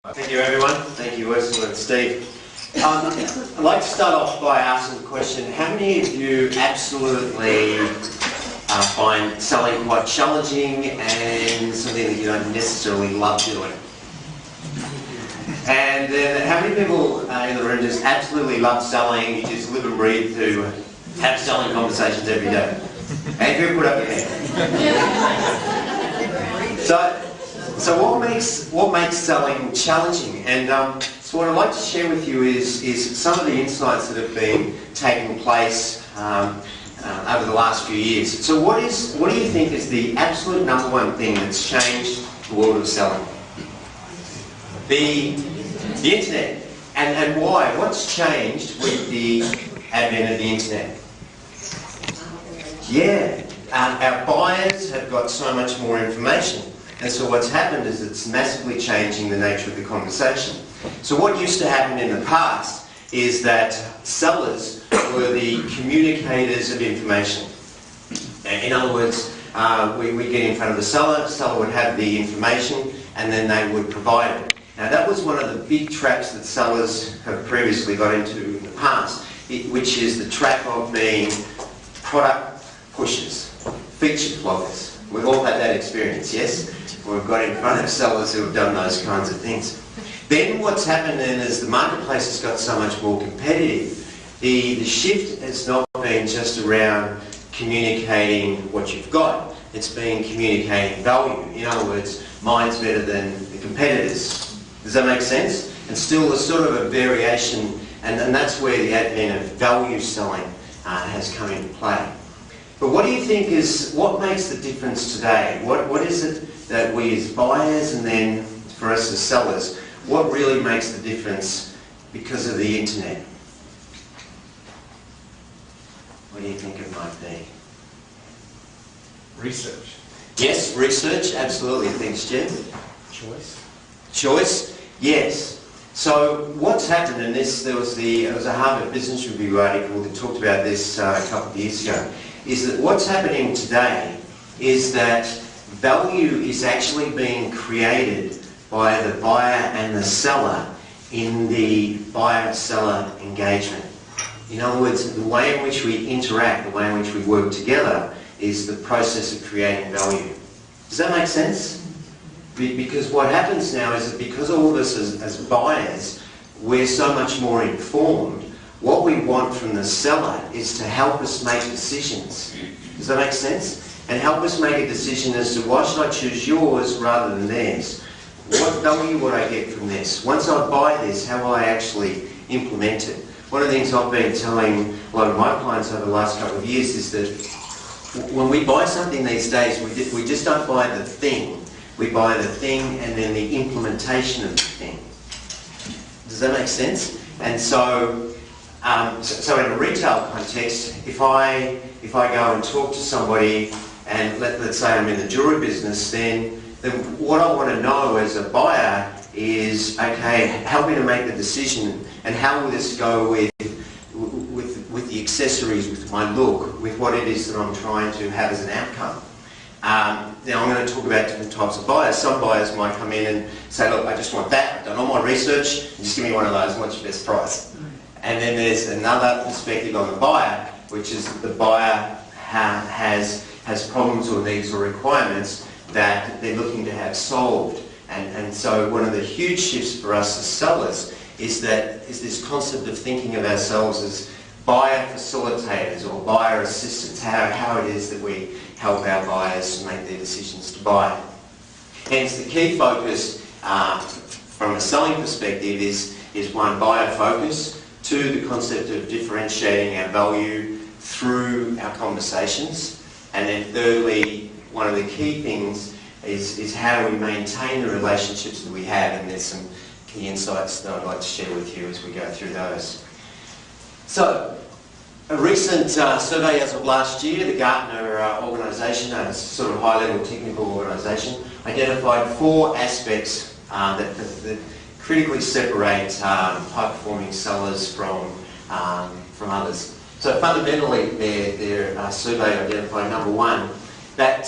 Thank you, everyone. Thank you, Ursula and Steve. I'd like to start off by asking the question, how many of you absolutely find selling quite challenging and something that you don't necessarily love doing? And then how many people in the room just absolutely love selling, you just live and breathe to have selling conversations every day? Andrew, put up your hand. So what makes selling challenging? And so what I'd like to share with you is some of the insights that have been taking place over the last few years. So what do you think is the absolute number one thing that's changed the world of selling? The internet. And why? What's changed with the advent of the internet? Yeah, our buyers have got so much more information. And so what's happened is it's massively changing the nature of the conversation. So what used to happen in the past is that sellers were the communicators of information. In other words, we get in front of the seller would have the information, and then they would provide it. Now that was one of the big traps that sellers have previously got into in the past, which is the trap of being product pushers, feature floggers. We've all had that experience, yes? We've got in front of sellers who have done those kinds of things. Then what's happened then is the marketplace has got so much more competitive. The shift has not been just around communicating what you've got. It's been communicating value. In other words, mine's better than the competitors. Does that make sense? And still there's sort of a variation, and that's where the advent of value selling has come into play. But what do you think what makes the difference today? What is it that we as buyers, and then for us as sellers, what really makes the difference because of the internet? What do you think it might be? Research. Yes, research, absolutely. Thanks, Jim. Choice. Choice, yes. So what's happened, and there was a Harvard Business Review article that talked about this a couple of years ago, is that what's happening today is that value is actually being created by the buyer and the seller in the buyer-seller engagement. In other words, the way in which we interact, the way in which we work together is the process of creating value. Does that make sense? Because what happens now is that because all of us as buyers, we're so much more informed, what we want from the seller is to help us make decisions. Does that make sense? And help us make a decision as to why should I choose yours rather than theirs? What value would I get from this? Once I buy this, how will I actually implement it? One of the things I've been telling a lot of my clients over the last couple of years is that when we buy something these days, we just don't buy the thing. We buy the thing and then the implementation of the thing. Does that make sense? And so in a retail context, if I go and talk to somebody, and let's say I'm in the jewellery business, then what I want to know as a buyer is, okay, help me to make the decision, and how will this go with the accessories, with my look, with what it is that I'm trying to have as an outcome. Now I'm going to talk about different types of buyers. Some buyers might come in and say, look, I just want that, I've done all my research, and just give me one of those, what's your best price? And then there's another perspective on the buyer, which is that the buyer has problems or needs or requirements that they're looking to have solved. And so one of the huge shifts for us as sellers is this concept of thinking of ourselves as buyer facilitators or buyer assistants, how it is that we help our buyers to make their decisions to buy. Hence the key focus from a selling perspective is one, buyer focus, two, the concept of differentiating our value through our conversations, and then thirdly, one of the key things is how we maintain the relationships that we have, and there's some key insights that I'd like to share with you as we go through those. So, a recent survey as of last year, the Gartner organisation, a sort of high-level technical organisation, identified 4 aspects that critically separate high-performing sellers from others. So fundamentally, their survey identified, number 1, that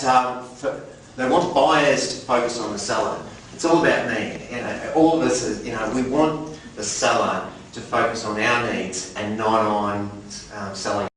they want buyers to focus on the seller. It's all about me. You know, all of us, we want the seller to focus on our needs and not on selling